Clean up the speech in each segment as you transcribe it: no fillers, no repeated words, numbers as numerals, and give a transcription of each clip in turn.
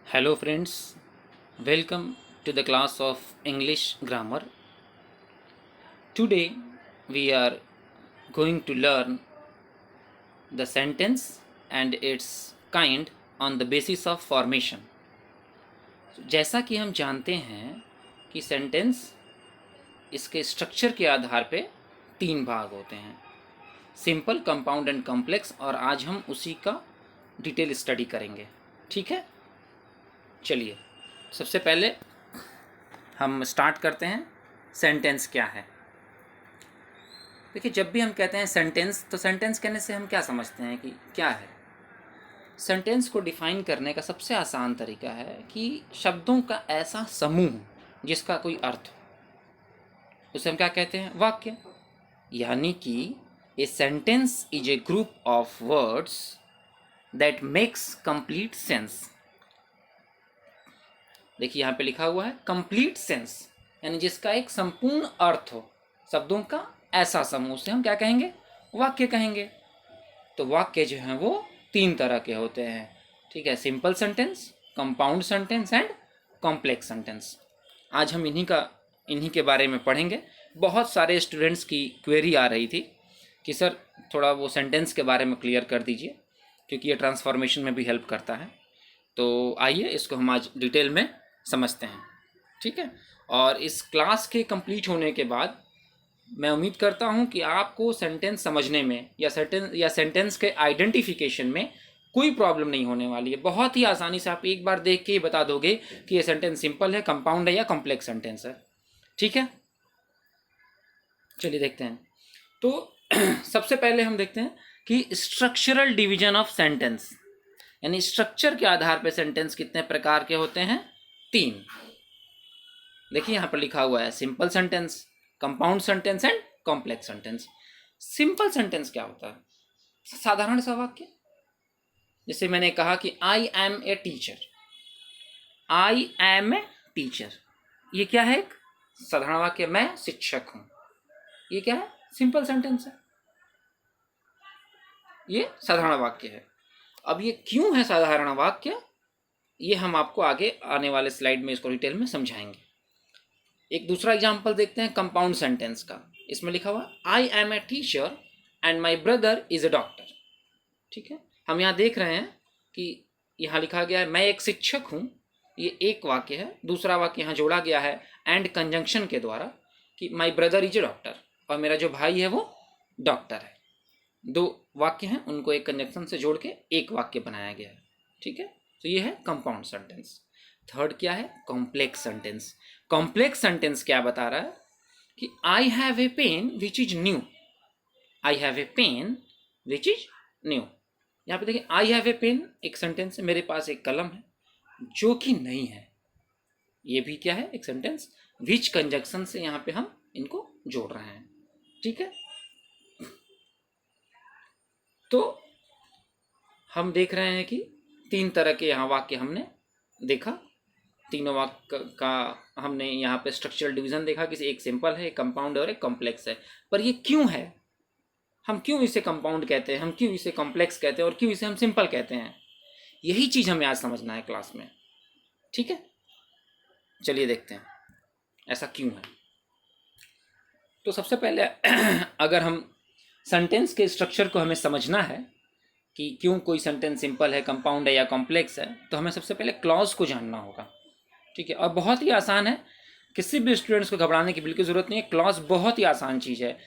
Hello, friends. Welcome to the class of English grammar. Today, we are going to learn the sentence and its kind on the basis of formation. जैसा कि हम जानते हैं कि sentence इसके structure के आधार पे तीन भाग होते हैं, सिंपल, कंपाउंड एंड कॉम्प्लेक्स, और आज हम उसी का डिटेल स्टडी करेंगे। ठीक है, चलिए सबसे पहले हम स्टार्ट करते हैं। सेंटेंस क्या है? देखिए, जब भी हम कहते हैं सेंटेंस, तो सेंटेंस कहने से हम क्या समझते हैं कि क्या है? सेंटेंस को डिफाइन करने का सबसे आसान तरीका है कि शब्दों का ऐसा समूह जिसका कोई अर्थ हो, उसे हम क्या कहते हैं? वाक्य। यानी कि a sentence is a group of words that makes complete sense. देखिए यहाँ पे लिखा हुआ है कंप्लीट सेंस, यानी जिसका एक संपूर्ण अर्थ हो। शब्दों का ऐसा समूह से हम क्या कहेंगे? वाक्य कहेंगे। तो वाक्य जो हैं वो तीन तरह के होते हैं, ठीक है? Simple sentence, compound sentence and complex sentence. आज हम इन्हीं के बारे में पढ़ेंगे। बहुत सारे स्टूडेंट्स की क्वेरी आ रही थी कि सर थोड़ा वो सेंटेंस के बारे में क्लियर कर दीजिए, क्योंकि ये ट्रांसफॉर्मेशन में भी हेल्प करता है। तो आइए इसको हम आज डिटेल में समझते हैं, ठीक है? और इस क्लास के कंप्लीट होने के बाद मैं उम्मीद करता हूं कि आपको सेंटेंस समझने में या सेंटेंस के आइडेंटिफिकेशन में कोई प्रॉब्लम नहीं होने वाली है। बहुत ही आसानी से आप एक बार देख के ही बता दोगे कि ये सेंटेंस सिंपल है, कंपाउंड है या कॉम्प्लेक्स सेंटेंस है। ठीक है, चलिए देखते हैं। तो सबसे पहले हम देखते हैं कि स्ट्रक्चरल डिवीजन ऑफ सेंटेंस, यानी स्ट्रक्चर के आधार पर सेंटेंस कितने प्रकार के होते हैं? तीन। देखिए यहाँ पर लिखा हुआ है simple sentence, compound sentence and complex sentence. Simple sentence क्या होता है? साधारण सा वाक्य। जैसे मैंने कहा कि I am a teacher, I am a teacher, ये क्या है? एक साधारण वाक्य। मैं शिक्षक हूं, ये क्या है? सिंपल सेंटेंस है, ये साधारण वाक्य है। अब ये क्यों है साधारण वाक्य, ये हम आपको आगे आने वाले स्लाइड में इसको डिटेल में समझाएंगे। एक दूसरा एग्जाम्पल देखते हैं कंपाउंड सेंटेंस का। इसमें लिखा हुआ I am a teacher and my brother is a doctor. ठीक है, हम यहाँ देख रहे हैं कि यहाँ लिखा गया है मैं एक शिक्षक हूँ, ये एक वाक्य है। दूसरा वाक्य यहाँ जोड़ा गया है एंड कंजंक्शन के द्वारा कि माई ब्रदर इज ए डॉक्टर, और मेरा जो भाई है वो डॉक्टर है। दो वाक्य हैं, उनको एक कंजंक्शन से जोड़ के एक वाक्य बनाया गया है। ठीक है, तो ये है कंपाउंड सेंटेंस। थर्ड क्या है? Complex sentence. कॉम्प्लेक्स सेंटेंस क्या बता रहा है कि I have a pen which is new, I have a pen which is new. यहाँ पे देखिए आई हैव ए पेन एक सेंटेंस है, मेरे पास एक कलम है जो कि नहीं है। ये भी क्या है? एक सेंटेंस। विच कंजंक्शन से यहाँ पे हम इनको जोड़ रहे हैं। ठीक है, तो हम देख रहे हैं कि तीन तरह के यहाँ वाक्य हमने देखा। तीनों वाक्य का हमने यहाँ पे स्ट्रक्चरल डिवीजन देखा कि एक सिंपल है, एक कंपाउंड और एक कॉम्प्लेक्स है। पर ये क्यों है? हम क्यों इसे कंपाउंड कहते हैं, हम क्यों इसे कॉम्प्लेक्स कहते हैं, और क्यों इसे हम सिंपल कहते हैं? यही चीज हमें आज समझना है क्लास में। ठीक है, चलिए देखते हैं ऐसा क्यों है। तो सबसे पहले अगर हम सेंटेंस के स्ट्रक्चर को हमें समझना है कि क्यों कोई सेंटेंस सिंपल है, कंपाउंड है या कॉम्प्लेक्स है, तो हमें सबसे पहले क्लॉज को जानना होगा। ठीक है, और बहुत ही आसान है, किसी भी स्टूडेंट्स को घबराने की बिल्कुल जरूरत नहीं है। क्लॉज बहुत ही आसान चीज है।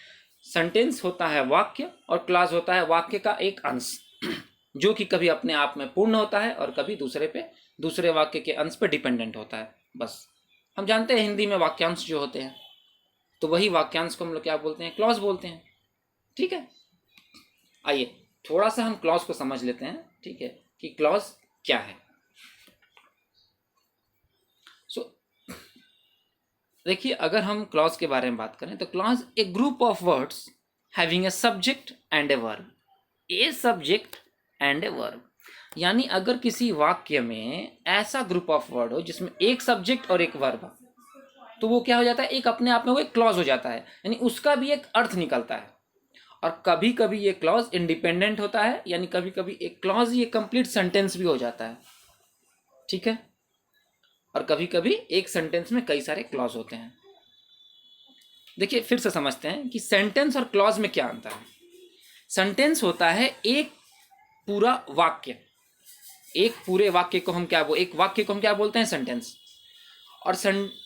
सेंटेंस होता है वाक्य और क्लॉज होता है वाक्य का एक अंश, जो कि कभी अपने आप में पूर्ण होता है और कभी दूसरे वाक्य के अंश पे डिपेंडेंट होता है। बस हम जानते हैं हिंदी में वाक्यांश जो होते हैं, तो वही वाक्यांश को हम लोग क्या बोलते हैं? क्लॉज बोलते हैं। ठीक है, आइए थोड़ा सा हम क्लॉज को समझ लेते हैं, ठीक है, कि क्लॉज क्या है। देखिए, अगर हम क्लॉज के बारे में बात करें तो clause A group of words having a subject and a verb. A subject and a verb, यानी अगर किसी वाक्य में ऐसा ग्रुप ऑफ वर्ड हो जिसमें एक सब्जेक्ट और एक वर्ब हो, तो वो क्या हो जाता है? एक अपने आप में वो एक क्लॉज हो जाता है, यानी उसका भी एक अर्थ निकलता है। और कभी कभी ये क्लॉज इंडिपेंडेंट होता है, यानी कभी कभी एक क्लॉज ये कंप्लीट सेंटेंस भी हो जाता है। ठीक है, और कभी कभी एक सेंटेंस में कई सारे क्लॉज होते हैं। देखिए फिर से समझते हैं कि सेंटेंस और क्लॉज में क्या अंतर है। सेंटेंस होता है एक पूरा वाक्य, एक पूरे वाक्य को हम क्या एक वाक्य को हम क्या बोलते हैं, सेंटेंस। और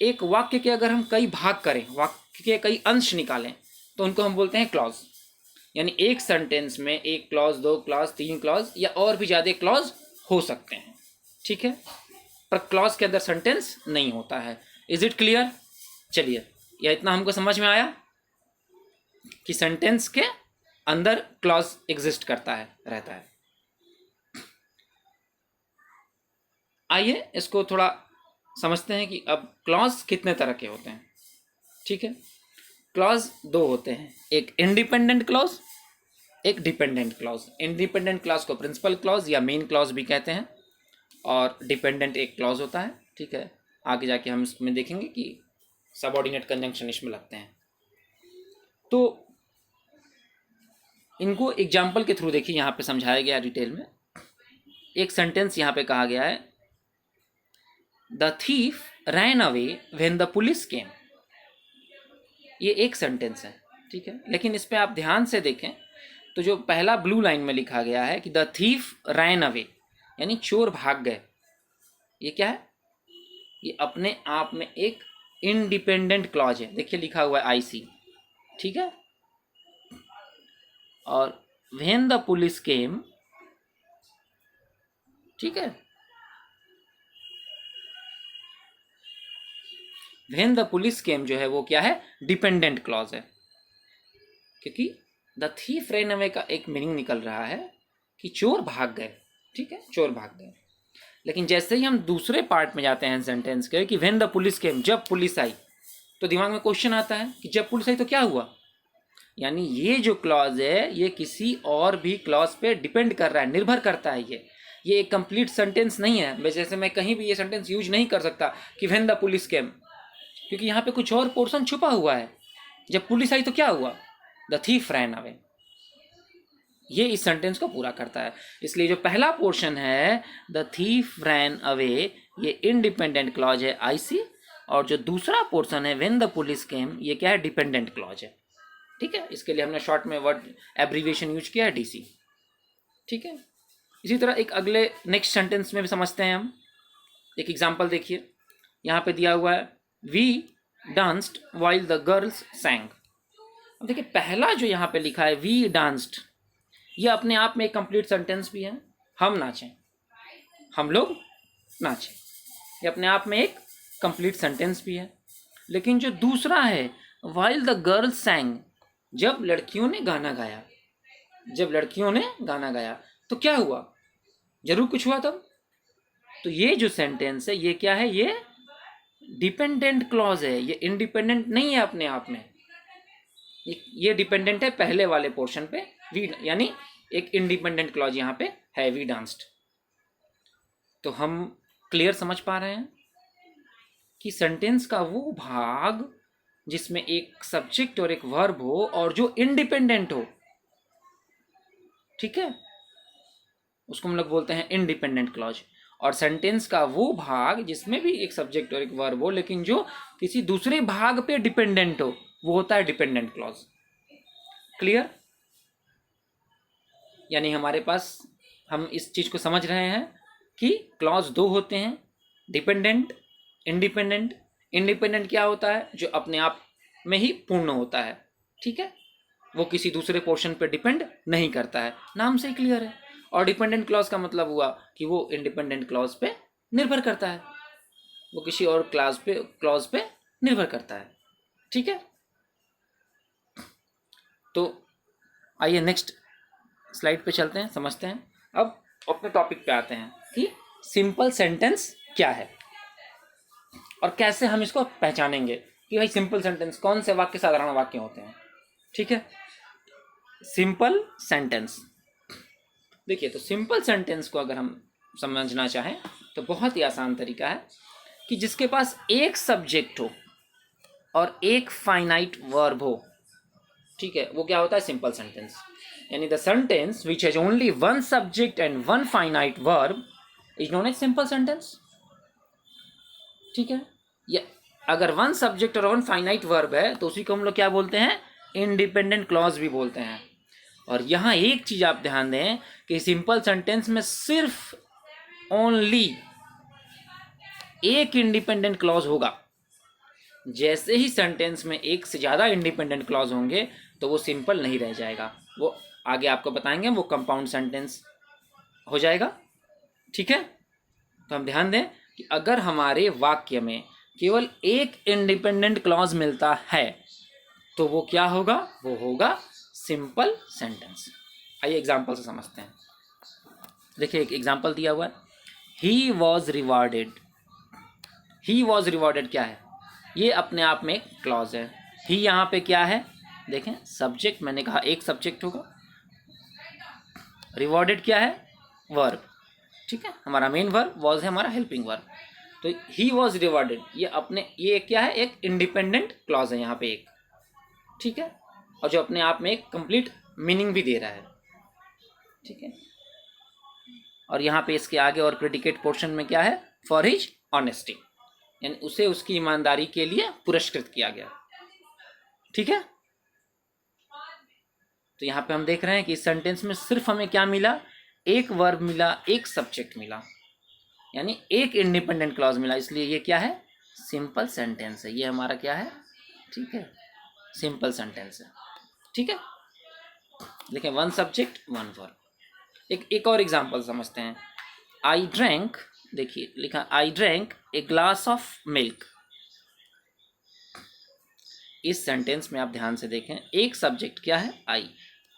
एक वाक्य के अगर हम कई भाग करें, वाक्य के कई अंश निकालें, तो उनको हम बोलते हैं क्लॉज। यानी एक सेंटेंस में एक क्लॉज, दो क्लॉज, तीन क्लॉज या और भी ज़्यादा क्लॉज हो सकते हैं, ठीक है। पर क्लॉज के अंदर सेंटेंस नहीं होता है। Is it clear? चलिए, यह इतना हमको समझ में आया कि सेंटेंस के अंदर क्लॉज एग्जिस्ट करता है, रहता है। आइए इसको थोड़ा समझते हैं कि अब क्लॉज कितने तरह के होते हैं, ठीक है। क्लॉज दो होते हैं, एक इंडिपेंडेंट क्लॉज, एक डिपेंडेंट क्लॉज। इंडिपेंडेंट क्लॉज को प्रिंसिपल क्लॉज या मेन क्लॉज भी कहते हैं, और डिपेंडेंट एक क्लॉज होता है, ठीक है। आगे जाके हम इसमें देखेंगे कि सबऑर्डिनेट कंजंक्शन इसमें लगते हैं। तो इनको एग्जाम्पल के थ्रू देखिए, यहाँ पे समझाया गया डिटेल में। एक सेंटेंस यहाँ पे कहा गया है, the thief ran away when the police केम। ये एक सेंटेंस है, ठीक है। लेकिन इस पर आप ध्यान से देखें तो जो पहला ब्लू लाइन में लिखा गया है कि द थीफ रैन अवे, यानी चोर भाग गए, ये क्या है? ये अपने आप में एक इंडिपेंडेंट क्लॉज है। देखिए लिखा हुआ है आईसी, ठीक है। और व्हेन द पुलिस केम, ठीक है, व्हेन द पुलिस केम जो है वो क्या है? डिपेंडेंट क्लॉज है, क्योंकि द थीफ रैन अवे का एक मीनिंग निकल रहा है कि चोर भाग गए, ठीक है, चोर भाग गए। लेकिन जैसे ही हम दूसरे पार्ट में जाते हैं सेंटेंस के कि व्हेन द पुलिस केम, जब पुलिस आई, तो दिमाग में क्वेश्चन आता है कि जब पुलिस आई तो क्या हुआ। यानी ये जो क्लॉज है ये किसी और भी क्लॉज पे डिपेंड कर रहा है, निर्भर करता है। ये एक कंप्लीट सेंटेंस नहीं है। जैसे मैं कहीं भी ये सेंटेंस यूज नहीं कर सकता कि व्हेन द पुलिस केम, क्योंकि यहाँ पे कुछ और पोर्शन छुपा हुआ है। जब पुलिस आई तो क्या हुआ? The thief ran away. ये इस सेंटेंस को पूरा करता है। इसलिए जो पहला पोर्शन है द थीफ रैन अवे, ये इंडिपेंडेंट क्लॉज है आईसी, और जो दूसरा पोर्शन है व्हेन द पुलिस केम, ये क्या है? डिपेंडेंट क्लॉज है, ठीक है। इसके लिए हमने शॉर्ट में वर्ड एब्रीविएशन यूज किया है डीसी, ठीक है। इसी तरह एक अगले नेक्स्ट सेंटेंस में भी समझते हैं हम। एक एग्जांपल देखिए, यहाँ पे दिया हुआ है we danced while the girls sang. अब देखिए पहला जो यहाँ पे लिखा है वी डांस्ड, ये अपने आप में एक कंप्लीट सेंटेंस भी है। हम नाचें, हम लोग नाचें, ये अपने आप में एक कंप्लीट सेंटेंस भी है। लेकिन जो दूसरा है व्हाइल द गर्ल्स सैंग, जब लड़कियों ने गाना गाया, जब लड़कियों ने गाना गाया तो क्या हुआ? जरूर कुछ हुआ तब। तो ये जो सेंटेंस है ये क्या है? ये डिपेंडेंट क्लॉज है, ये इंडिपेंडेंट नहीं है अपने आप में। ये डिपेंडेंट है पहले वाले पोर्शन पे, वी, यानी एक इंडिपेंडेंट क्लॉज यहाँ पे है, वी डांस्ड। तो हम क्लियर समझ पा रहे हैं कि सेंटेंस का वो भाग जिसमें एक सब्जेक्ट और एक वर्ब हो और जो इंडिपेंडेंट हो, ठीक है, उसको हम लोग बोलते हैं इंडिपेंडेंट क्लॉज। और सेंटेंस का वो भाग जिसमें भी एक सब्जेक्ट और एक वर्ब हो लेकिन जो किसी दूसरे भाग पे डिपेंडेंट हो, वो होता है डिपेंडेंट क्लॉज। क्लियर? यानी हमारे पास, हम इस चीज को समझ रहे हैं कि क्लॉज दो होते हैं, डिपेंडेंट, इंडिपेंडेंट। इंडिपेंडेंट क्या होता है? जो अपने आप में ही पूर्ण होता है, ठीक है, वो किसी दूसरे पोर्शन पे डिपेंड नहीं करता है, नाम से ही क्लियर है। और डिपेंडेंट क्लॉज का मतलब हुआ कि वो इंडिपेंडेंट क्लॉज पे निर्भर करता है, वो किसी और क्लॉज पे निर्भर करता है, ठीक है। तो आइए नेक्स्ट स्लाइड पे चलते हैं, समझते हैं। अब अपने टॉपिक पे आते हैं कि सिंपल सेंटेंस क्या है और कैसे हम इसको पहचानेंगे कि भाई सिंपल सेंटेंस कौन से वाक्य साधारण वाक्य होते हैं, ठीक है। सिंपल सेंटेंस, देखिए तो सिंपल सेंटेंस को अगर हम समझना चाहें तो बहुत ही आसान तरीका है कि जिसके पास एक सब्जेक्ट हो और एक फाइनाइट वर्ब हो, ठीक है, वो क्या होता है? Simple sentence. यानी the sentence which has only one subject and one finite verb is known as simple sentence. ठीक है। या अगर वन सब्जेक्ट और वन फाइनाइट वर्ब है तो उसी को हम लोग क्या बोलते हैं, इंडिपेंडेंट क्लॉज भी बोलते हैं। और यहाँ एक चीज आप ध्यान दें कि सिंपल सेंटेंस में सिर्फ ओनली एक इंडिपेंडेंट क्लॉज होगा। जैसे ही सेंटेंस में एक से ज़्यादा इंडिपेंडेंट क्लॉज होंगे तो वो सिंपल नहीं रह जाएगा, वो आगे आपको बताएंगे, वो कंपाउंड सेंटेंस हो जाएगा। ठीक है, तो हम ध्यान दें कि अगर हमारे वाक्य में केवल एक इंडिपेंडेंट क्लॉज मिलता है तो वो क्या होगा, वो होगा सिंपल सेंटेंस। आइए एग्जाम्पल से समझते हैं। देखिए एक एग्जाम्पल दिया हुआ है, he was rewarded. He was rewarded क्या है, ये अपने आप में एक क्लॉज है। ही यहाँ पे क्या है, देखें सब्जेक्ट, मैंने कहा एक सब्जेक्ट होगा। रिवॉर्डेड क्या है, वर्ब। ठीक है, हमारा मेन वर्ब, वॉज है हमारा हेल्पिंग वर्ब। तो ही वॉज रिवॉर्डेड ये अपने, ये क्या है, एक इंडिपेंडेंट क्लॉज है यहाँ पे एक। ठीक है, और जो अपने आप में एक कंप्लीट मीनिंग भी दे रहा है। ठीक है, और यहाँ पे इसके आगे और प्रेडिकेट पोर्शन में क्या है, फॉर हिज ऑनेस्टी, यानी उसे उसकी ईमानदारी के लिए पुरस्कृत किया गया। ठीक है, तो यहाँ पे हम देख रहे हैं कि इस सेंटेंस में सिर्फ हमें क्या मिला, एक वर्ब मिला, एक सब्जेक्ट मिला, यानी एक इंडिपेंडेंट क्लॉज मिला, इसलिए ये क्या है, सिंपल सेंटेंस है। ये हमारा क्या है, ठीक है, सिंपल सेंटेंस है। ठीक है, देखें वन सब्जेक्ट वन वर्ब। एक और एग्जांपल समझते हैं। आई ड्रैंक, देखिए लिखा I drank a glass of milk. इस सेंटेंस में आप ध्यान से देखें, एक सब्जेक्ट क्या है, आई,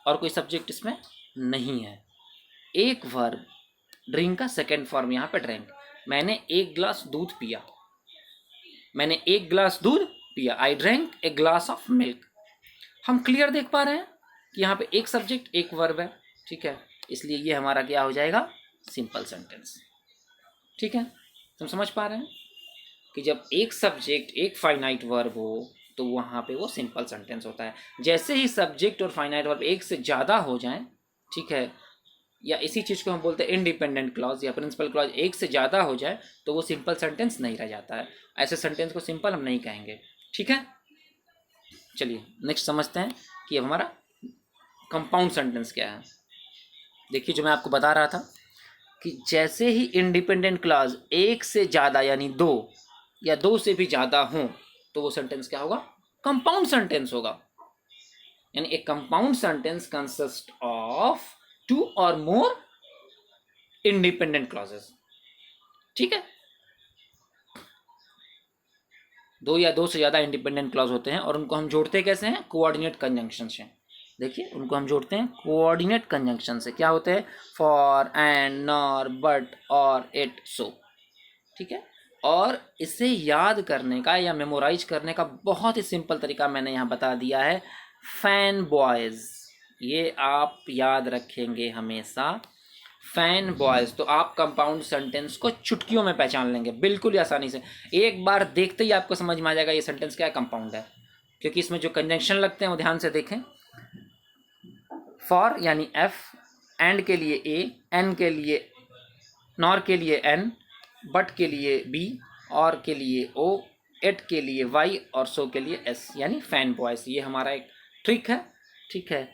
और कोई सब्जेक्ट इसमें नहीं है। एक वर्ब, ड्रिंक का सेकेंड फॉर्म यहाँ पे ड्रैंक। मैंने एक ग्लास दूध पिया, मैंने एक ग्लास दूध पिया, I drank a glass of milk. हम क्लियर देख पा रहे हैं कि यहाँ पे एक सब्जेक्ट एक वर्ब है। ठीक है, इसलिए ये हमारा क्या हो जाएगा, सिंपल सेंटेंस। ठीक है, तुम समझ पा रहे हैं कि जब एक सब्जेक्ट एक फाइनाइट वर्ब हो तो वहाँ पे वो सिंपल सेंटेंस होता है। जैसे ही सब्जेक्ट और फाइनाइट वर्ब एक से ज़्यादा हो जाएं, ठीक है, या इसी चीज़ को हम बोलते हैं इंडिपेंडेंट क्लॉज या प्रिंसिपल क्लॉज, एक से ज़्यादा हो जाए तो वो सिंपल सेंटेंस नहीं रह जाता है। ऐसे सेंटेंस को सिंपल हम नहीं कहेंगे। ठीक है, चलिए नेक्स्ट समझते हैं कि अब हमारा कंपाउंड सेंटेंस क्या है। देखिए जो मैं आपको बता रहा था कि जैसे ही इंडिपेंडेंट क्लॉज एक से ज़्यादा यानी दो या दो से भी ज़्यादा हों तो वो सेंटेंस क्या होगा, कंपाउंड सेंटेंस होगा। यानी एक compound sentence consist of two और मोर इंडिपेंडेंट क्लॉजेस। ठीक है, दो या दो से ज़्यादा इंडिपेंडेंट क्लॉज होते हैं और उनको हम जोड़ते कैसे हैं, कोऑर्डिनेट कंजंक्शन से। देखिए उनको हम जोड़ते हैं कोऑर्डिनेट कंजंक्शन से। क्या होते हैं, फॉर, एंड, नॉर, बट, और, इट, सो। ठीक है, और इसे याद करने का या मेमोराइज करने का बहुत ही सिंपल तरीका मैंने यहाँ बता दिया है, फैन बॉयज़। ये आप याद रखेंगे हमेशा, फैन बॉयज़। तो आप कंपाउंड सेंटेंस को चुटकियों में पहचान लेंगे बिल्कुल ही आसानी से। एक बार देखते ही आपको समझ में आ जाएगा ये सेंटेंस क्या है, कंपाउंड है, क्योंकि इसमें जो कंजंक्शन लगते हैं वो ध्यान से देखें। फॉर यानी एफ, एंड के लिए ए, एन के लिए, नॉर के लिए एन, बट के लिए बी, और के लिए ओ, एट के लिए वाई, और सो के लिए एस, यानी फैन बॉयज। ये हमारा एक ट्रिक है। ठीक है,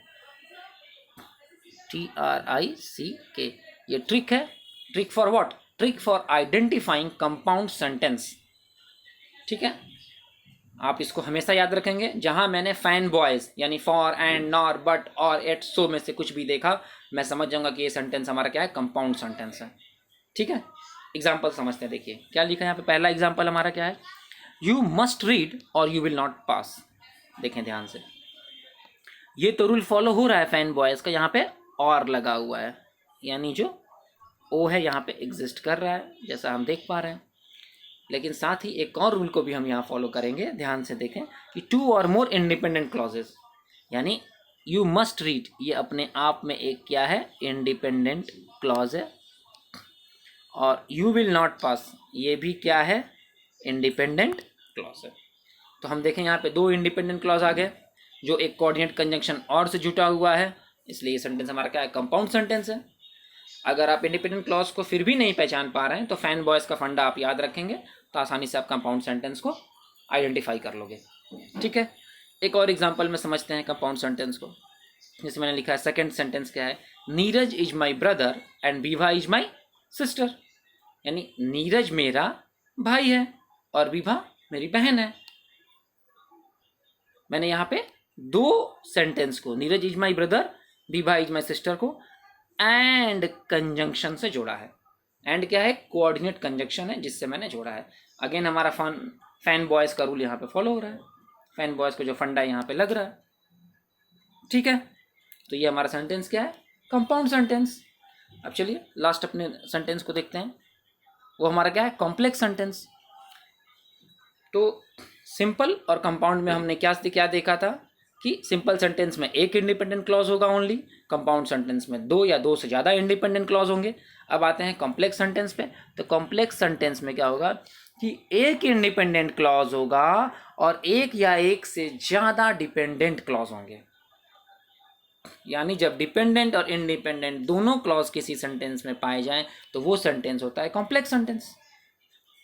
TRICK, ये ट्रिक है। Trick for what, trick for identifying compound sentence. ठीक है, आप इसको हमेशा याद रखेंगे। जहां मैंने फैन बॉयज यानी फॉर, एंड, नॉर, बट, और, एट, सो में से कुछ भी देखा, मैं समझ जाऊंगा कि ये सेंटेंस हमारा क्या है, कंपाउंड सेंटेंस है। ठीक है, एग्जाम्पल समझते हैं। देखिए क्या लिखा है यहाँ पे, पहला एग्जाम्पल हमारा क्या है, यू मस्ट रीड और यू विल नॉट पास। देखें ध्यान से, ये तो रूल फॉलो हो रहा है फैन बॉयज का, यहाँ पे और लगा हुआ है, यानी जो ओ है यहाँ पे एग्जिस्ट कर रहा है जैसा हम देख पा रहे हैं। लेकिन साथ ही एक और रूल को भी हम यहाँ फॉलो करेंगे, ध्यान से देखें कि टू और मोर इंडिपेंडेंट क्लॉजेस, यानी यू मस्ट रीड ये अपने आप में एक क्या है, इंडिपेंडेंट क्लॉज है, और यू विल नॉट पास ये भी क्या है, इंडिपेंडेंट क्लॉज है। तो हम देखें यहाँ पे दो इंडिपेंडेंट क्लॉज आ गए जो एक कोऑर्डिनेट कंजंक्शन और से जुटा हुआ है, इसलिए ये सेंटेंस हमारा क्या है, कंपाउंड सेंटेंस है। अगर आप इंडिपेंडेंट क्लॉज को फिर भी नहीं पहचान पा रहे हैं तो फैन बॉयज़ का फंडा आप याद रखेंगे तो आसानी से आप कंपाउंड सेंटेंस को आइडेंटिफाई कर लोगे। ठीक है, एक और एग्जांपल में समझते हैं कंपाउंड सेंटेंस को। जैसे मैंने लिखा है, सेकंड सेंटेंस क्या है, Neeraj is my brother and Vibha is my sister, यानी नीरज मेरा भाई है और विभा मेरी बहन है। मैंने यहाँ पे दो सेंटेंस को, Neeraj is my brother, Vibha is my sister को एंड कंजंक्शन से जोड़ा है। एंड क्या है, कोऑर्डिनेट कंजंक्शन है जिससे मैंने जोड़ा है। अगेन हमारा फैन बॉयज़ का रूल यहाँ पे फॉलो हो रहा है, फैन बॉयज़ को जो फंडा यहाँ पे लग रहा है। ठीक है, तो ये हमारा सेंटेंस क्या है, कंपाउंड सेंटेंस। अब चलिए लास्ट अपने सेंटेंस को देखते हैं, वो हमारा क्या है, कॉम्प्लेक्स सेंटेंस। तो सिंपल और कंपाउंड में हमने क्या देखा था कि सिंपल सेंटेंस में एक इंडिपेंडेंट क्लॉज होगा ओनली, कंपाउंड सेंटेंस में दो या दो से ज़्यादा इंडिपेंडेंट क्लॉज होंगे। अब आते हैं कॉम्प्लेक्स सेंटेंस पे, तो कॉम्प्लेक्स सेंटेंस में क्या होगा कि एक इंडिपेंडेंट क्लॉज होगा और एक या एक से ज़्यादा डिपेंडेंट क्लॉज होंगे। यानी जब डिपेंडेंट और इंडिपेंडेंट दोनों क्लॉज किसी सेंटेंस में पाए जाएं तो वो सेंटेंस होता है कॉम्प्लेक्स सेंटेंस।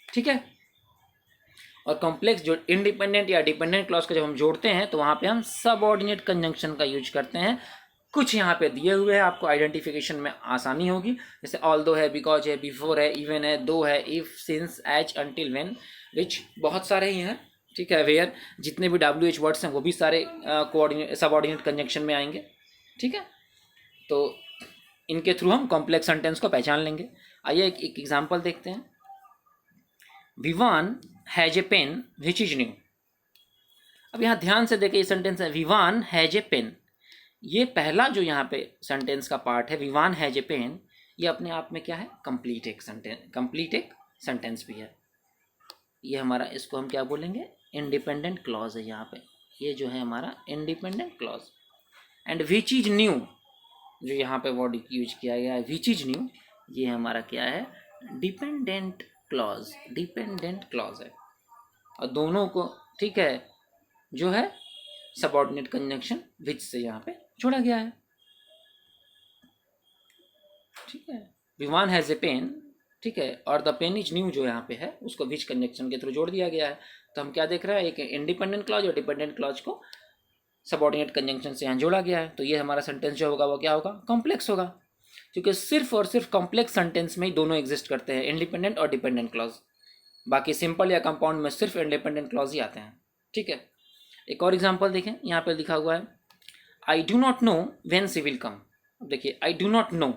ठीक है, और कॉम्प्लेक्स जो इंडिपेंडेंट या डिपेंडेंट क्लॉज को जब हम जोड़ते हैं तो वहाँ पे हम सबऑर्डिनेट कंजंक्शन का यूज करते हैं। कुछ यहाँ पे दिए हुए हैं, आपको आइडेंटिफिकेशन में आसानी होगी, जैसे ऑल्दो है, बिकॉज है, बिफोर है, इवन है, दो है, if, since, as, until, when, which, बहुत सारे ही हैं। ठीक है, वेयर, जितने भी WH वर्ड्स हैं वो भी सारे कोऑर्डिनेट सबऑर्डिनेट कंजंक्शन में आएंगे। ठीक है, तो इनके थ्रू हम कॉम्प्लेक्स सेंटेंस को पहचान लेंगे। आइए एक एग्जाम्पल देखते हैं। Vivaan has a pen which is new. अब यहाँ ध्यान से देखिए, ये सेंटेंस है विवान हैज ए पेन। ये पहला जो यहाँ पे सेंटेंस का पार्ट है, विवान हैज ए पेन, ये अपने आप में क्या है, कंप्लीट एक सेंटेंस भी है। ये हमारा, इसको हम क्या बोलेंगे, इंडिपेंडेंट क्लॉज है। यहाँ पे ये जो है हमारा independent clause. And which is new, जो यहाँ पे वर्ड यूज किया गया है विच इज न्यू, ये हमारा क्या है, डिपेंडेंट क्लॉज है। और दोनों को, ठीक है, जो है सबऑर्डिनेट कंजंक्शन विच से यहाँ पे जोड़ा गया है। ठीक है, विवान हैज ए पेन, ठीक है, और द पेन इज न्यू जो यहाँ पे है उसको विच कंजंक्शन के थ्रू जोड़ दिया गया है। तो हम क्या देख रहे हैं, एक इंडिपेंडेंट क्लॉज और डिपेंडेंट क्लॉज को सबऑर्डिनेट कंजंक्शन से यहाँ जोड़ा गया है। तो ये हमारा सेंटेंस जो होगा वो क्या होगा, कॉम्प्लेक्स होगा, क्योंकि सिर्फ और सिर्फ कॉम्प्लेक्स सेंटेंस में ही दोनों एग्जिस्ट करते हैं, इंडिपेंडेंट और डिपेंडेंट क्लॉज। बाकी सिंपल या कंपाउंड में सिर्फ इंडिपेंडेंट क्लॉज ही आते हैं। ठीक है, एक और एग्जांपल देखें, यहाँ पे लिखा हुआ है I do not know when she will come. अब देखिए, आई डू नॉट नो,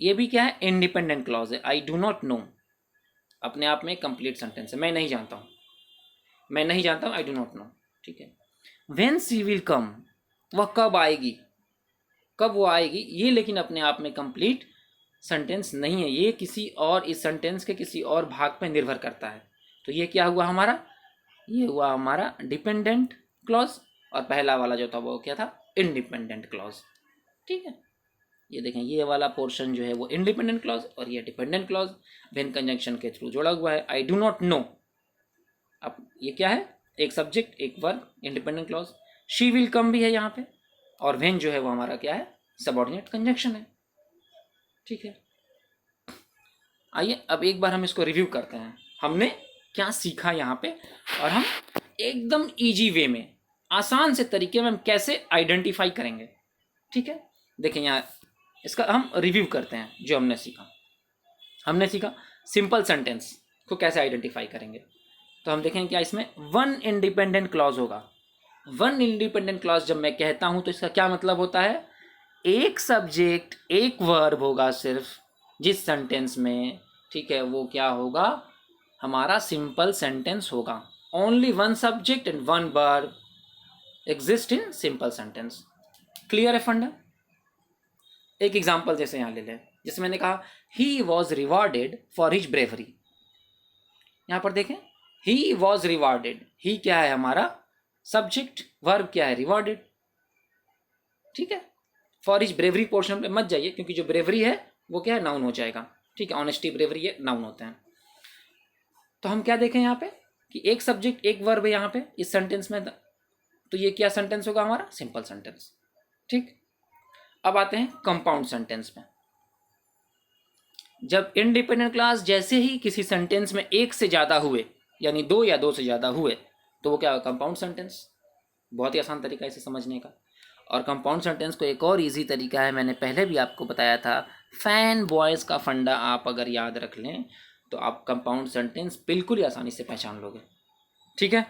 ये भी क्या है, इंडिपेंडेंट क्लॉज है। आई डू नॉट नो अपने आप में कंप्लीट सेंटेंस है, मैं नहीं जानता हूँ, आई डू नॉट नो। ठीक है, व्हेन शी विल कम, वह कब आएगी, कब वो आएगी, ये लेकिन अपने आप में कंप्लीट सेंटेंस नहीं है, ये किसी और, इस सेंटेंस के किसी और भाग पर निर्भर करता है। तो ये क्या हुआ हमारा, ये हुआ हमारा डिपेंडेंट क्लॉज, और पहला वाला जो था वो क्या था, इंडिपेंडेंट क्लॉज। ठीक है, ये देखें, ये वाला पोर्शन जो है वो इंडिपेंडेंट क्लॉज और ये डिपेंडेंट क्लॉज व्हेन कंजंक्शन के थ्रू जोड़ा हुआ है। आई डू नॉट नो, अब ये क्या है, एक सब्जेक्ट एक verb, independent clause. She will come भी है यहाँ पे, और व्हेन जो है वो हमारा क्या है, सबऑर्डिनेट कंजंक्शन है। ठीक है, आइए अब एक बार हम इसको रिव्यू करते हैं, हमने क्या सीखा यहाँ पे, और हम एकदम इजी वे में, आसान से तरीके में हम कैसे आइडेंटिफाई करेंगे। ठीक है, देखें यहाँ इसका हम रिव्यू करते हैं। जो हमने सीखा सिंपल सेंटेंस को कैसे आइडेंटिफाई करेंगे। तो हम देखें क्या इसमें वन इंडिपेंडेंट क्लॉज होगा। वन इंडिपेंडेंट क्लॉज जब मैं कहता हूँ तो इसका क्या मतलब होता है, एक सब्जेक्ट एक वर्ब होगा सिर्फ जिस सेंटेंस में, ठीक है, वो क्या होगा, हमारा सिंपल सेंटेंस होगा। Only one subject and one verb exist in simple sentence. Clear है फंडा। एक एग्जांपल जैसे यहाँ ले लें, जैसे मैंने कहा he was rewarded for his bravery. यहाँ पर देखें, ही वॉज रिवॉर्डेड, ही क्या है हमारा सब्जेक्ट, वर्ब क्या है, रिवॉर्डेड। ठीक है, फॉर हिज ब्रेवरी पोर्शन पे मत जाइए, क्योंकि जो ब्रेवरी है वो क्या है, नाउन हो जाएगा। ठीक है, ऑनेस्टी, ब्रेवरी ये नाउन होते हैं। तो हम क्या देखें यहाँ पे कि एक सब्जेक्ट एक वर्ब है यहाँ पे इस सेंटेंस में, तो ये क्या सेंटेंस होगा हमारा, सिंपल सेंटेंस। ठीक, अब आते हैं कंपाउंड सेंटेंस में। जब इंडिपेंडेंट क्लॉज जैसे ही किसी सेंटेंस में एक से ज़्यादा हुए, यानी दो या दो से ज़्यादा हुए, तो वो क्या होगा? Compound sentence. बहुत ही आसान तरीका है इसे समझने का। और कंपाउंड सेंटेंस को एक और इजी तरीका है, मैंने पहले भी आपको बताया था, फैन बॉयज़ का फंडा आप अगर याद रख लें तो आप कंपाउंड सेंटेंस बिल्कुल ही आसानी से पहचान लोगे। ठीक है,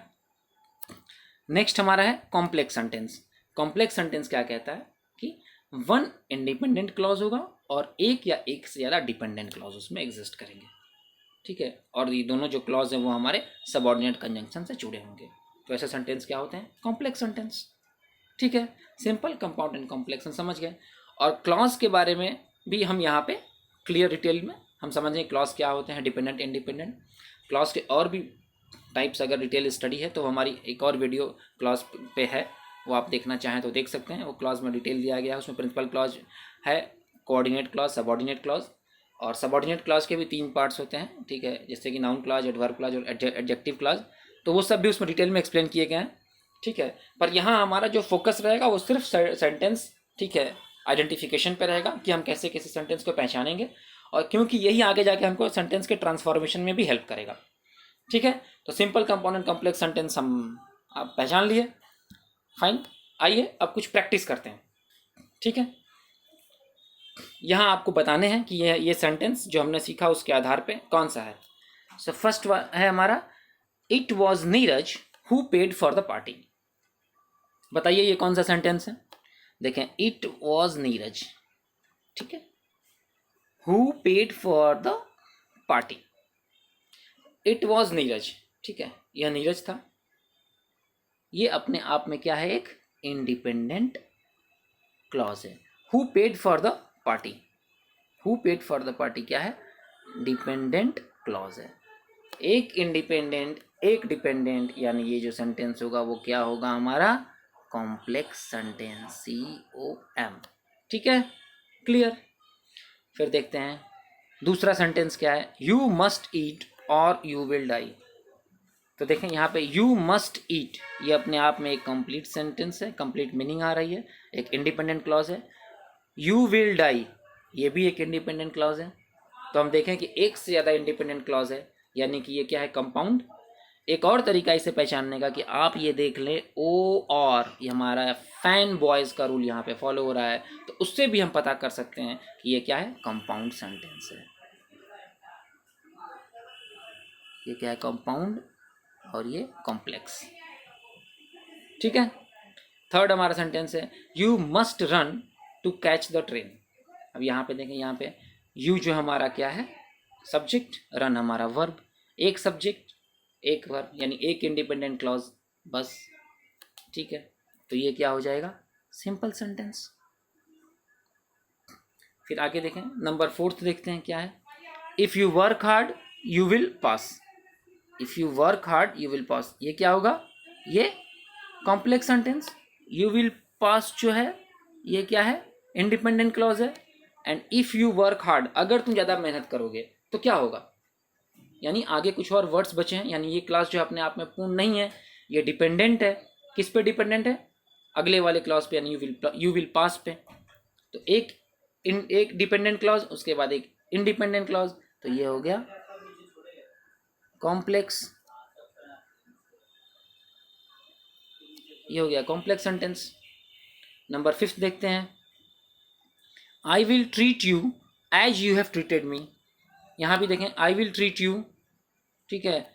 नेक्स्ट हमारा है कॉम्प्लेक्स सेंटेंस। कॉम्प्लेक्स सेंटेंस क्या कहता है कि वन इंडिपेंडेंट क्लॉज होगा और एक या एक से ज़्यादा डिपेंडेंट क्लॉज उसमें एग्जिस्ट करेंगे। ठीक है, और ये दोनों जो क्लॉज हैं वो हमारे सबऑर्डिनेट कंजंक्शन से जुड़े होंगे। तो ऐसे सेंटेंस क्या होते हैं? Complex sentence. ठीक है, सिंपल, कंपाउंड एंड कॉम्प्लेक्स समझ गए। और क्लॉज के बारे में भी हम यहाँ पे क्लियर डिटेल में हम समझें क्लॉज क्या होते हैं, डिपेंडेंट इंडिपेंडेंट। क्लॉज के और भी टाइप्स अगर डिटेल स्टडी है तो हमारी एक और वीडियो क्लॉज पे है, वो आप देखना चाहें तो देख सकते हैं। वो क्लॉज में डिटेल दिया गया है, उसमें प्रिंसिपल क्लॉज है, कोऑर्डिनेट क्लॉज, सबऑर्डिनेट क्लॉज। और सबऑर्डिनेट क्लॉज के भी 3 पार्ट्स होते हैं। ठीक है, जैसे कि नाउन क्लॉज, एडवर्ब क्लॉज और एडजेक्टिव क्लॉज, तो वो सब भी उसमें डिटेल में एक्सप्लेन किए गए हैं। ठीक है, पर यहाँ हमारा जो फोकस रहेगा वो सिर्फ सेंटेंस, ठीक है, आइडेंटिफिकेशन पे रहेगा कि हम कैसे कैसे सेंटेंस को पहचानेंगे, और क्योंकि यही आगे जाके हमको सेंटेंस के ट्रांसफॉर्मेशन में भी हेल्प करेगा। ठीक है, तो सिंपल, कंपाउंड, कॉम्प्लेक्स सेंटेंस हम आप पहचान लिए। फाइन, आइए अब कुछ प्रैक्टिस करते हैं। ठीक है, यहाँ आपको बताने हैं कि ये सेंटेंस जो हमने सीखा उसके आधार पे कौन सा है। सो फर्स्ट है हमारा, it was Neeraj who paid for the party. बताइए ये कौन सा सेंटेंस है? देखें, इट वॉज नीरज, ठीक है, who paid for the party. It was Neeraj, ठीक है, यह नीरज था। ये अपने आप में क्या है? एक इंडिपेंडेंट क्लॉज है। Who paid for the party, who paid for the party क्या है? डिपेंडेंट क्लॉज है। एक इंडिपेंडेंट एक डिपेंडेंट, यानी ये जो सेंटेंस होगा वो क्या होगा? हमारा कॉम्प्लेक्स सेंटेंस, COM। ठीक है, क्लियर। फिर देखते हैं दूसरा सेंटेंस क्या है, यू मस्ट ईट और यू विल डाई। तो देखें यहाँ पे यू मस्ट ईट, ये अपने आप में एक कंप्लीट सेंटेंस है, कंप्लीट मीनिंग आ रही है, एक इंडिपेंडेंट क्लॉज है। यू विल डाई, ये भी एक इंडिपेंडेंट क्लॉज है। तो हम देखें कि एक से ज़्यादा इंडिपेंडेंट क्लॉज है, यानी कि ये क्या है? कंपाउंड। एक और तरीका इसे पहचानने का कि आप ये देख लें, ओ और, ये हमारा फैन बॉयज़ का रूल यहाँ पे फॉलो हो रहा है, तो उससे भी हम पता कर सकते हैं कि ये क्या है? कंपाउंड सेंटेंस है। ये क्या है? कंपाउंड, और ये कॉम्प्लेक्स। ठीक है, थर्ड हमारा सेंटेंस है, you must run to catch the train. अब यहाँ पे देखें, यहाँ पे यू जो हमारा क्या है? सब्जेक्ट, रन हमारा वर्ब, एक सब्जेक्ट एक वर्ब, यानी एक इंडिपेंडेंट क्लॉज बस। ठीक है, तो ये क्या हो जाएगा? Simple sentence. फिर आगे देखें, नंबर 4 देखते हैं क्या है, if you work hard you will pass. If you work hard you will pass, ये क्या होगा? ये complex sentence. You will pass जो है ये क्या है? इंडिपेंडेंट क्लॉज है। And if you work hard, अगर तुम ज़्यादा मेहनत करोगे तो क्या होगा? यानी आगे कुछ और वर्ड्स बचे हैं, यानी ये क्लास जो अपने आप में पूर्ण नहीं है, ये डिपेंडेंट है। किस पे डिपेंडेंट है? अगले वाले क्लॉज पे, यानी यू विल पास पे। तो एक डिपेंडेंट क्लॉज, उसके बाद एक इंडिपेंडेंट क्लॉज, तो ये हो गया कॉम्प्लेक्स, ये हो गया कॉम्प्लेक्स सेंटेंस। नंबर 5 देखते हैं, I will treat you as you have treated me. यहाँ भी देखें, आई विल ट्रीट यू, ठीक है,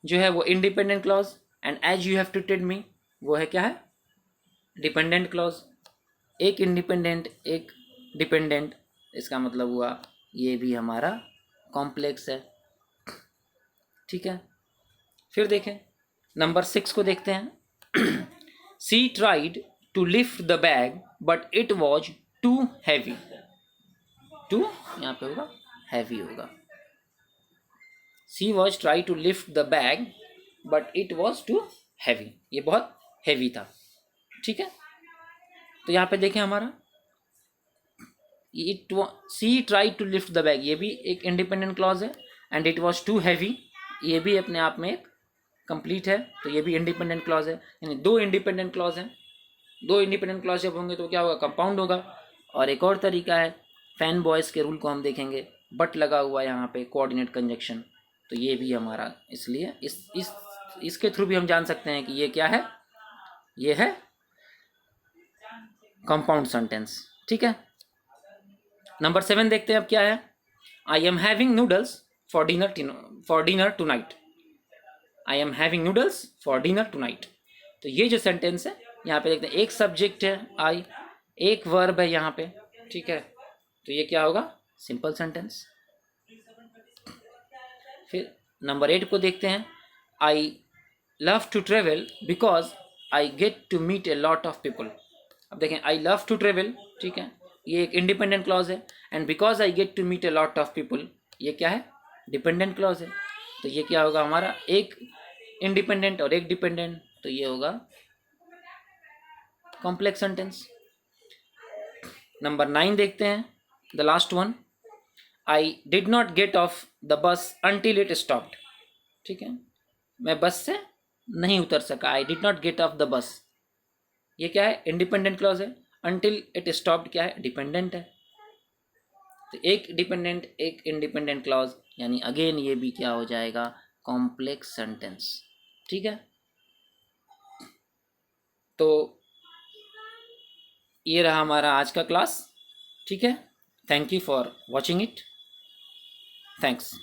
जो है वो independent clause, and as you have treated me वो है क्या है? Dependent clause. एक इंडिपेंडेंट एक डिपेंडेंट, इसका मतलब हुआ ये भी हमारा कॉम्प्लेक्स है। ठीक है, फिर देखें नंबर 6 को देखते हैं, she tried to lift the bag but it was too heavy. Too यहाँ पे होगा हैवी होगा। She was try to lift the bag but it was too heavy, ये बहुत हैवी था। ठीक है, तो यहाँ पे देखें हमारा she try to lift the bag, ये भी एक इंडिपेंडेंट क्लॉज है। And it was too heavy, ये भी अपने आप में एक कंप्लीट है, तो ये भी इंडिपेंडेंट क्लॉज है। यानी 2 इंडिपेंडेंट क्लॉज हैं। 2 इंडिपेंडेंट क्लॉज जब होंगे तो क्या होगा? कंपाउंड होगा। और एक और तरीका है, फैन बॉयज़ के रूल को हम देखेंगे, बट लगा हुआ है यहाँ पे, कोऑर्डिनेट कंजक्शन, तो ये भी हमारा, इसलिए इसके थ्रू भी हम जान सकते हैं कि ये क्या है, ये है कंपाउंड सेंटेंस। ठीक है, नंबर 7 देखते हैं अब क्या है। I am having noodles for dinner tonight. I am having noodles for dinner tonight. तो ये जो सेंटेंस है यहाँ पे देखते हैं, एक सब्जेक्ट है आई, एक वर्ब है यहाँ पे। ठीक है, तो ये क्या होगा, सिंपल सेंटेंस। फिर नंबर 8 को देखते हैं। I love to travel because I get to meet a lot of people. अब देखें, आई लव टू ट्रेवल, ठीक है, ये एक इंडिपेंडेंट क्लॉज है, and because I get to meet a lot of people, ये क्या है, डिपेंडेंट क्लॉज है। तो ये क्या होगा हमारा, एक इंडिपेंडेंट और एक डिपेंडेंट, तो ये होगा कॉम्प्लेक्स सेंटेंस। नंबर 9 देखते हैं, the last one. I did not gate of the bus until it stopped. ठीक है, मैं बस से नहीं उतर सका, I did not gate of the bus, ये क्या है, इंडिपेंडेंट क्लॉज है। अंटिल इट स्टॉप्ड क्या है, डिपेंडेंट है। तो एक डिपेंडेंट एक इंडिपेंडेंट क्लॉज, यानी अगेन ये भी क्या हो जाएगा, कॉम्प्लेक्स सेंटेंस। ठीक है, तो ये रहा हमारा आज का क्लास। ठीक है, thank you for watching it, thanks.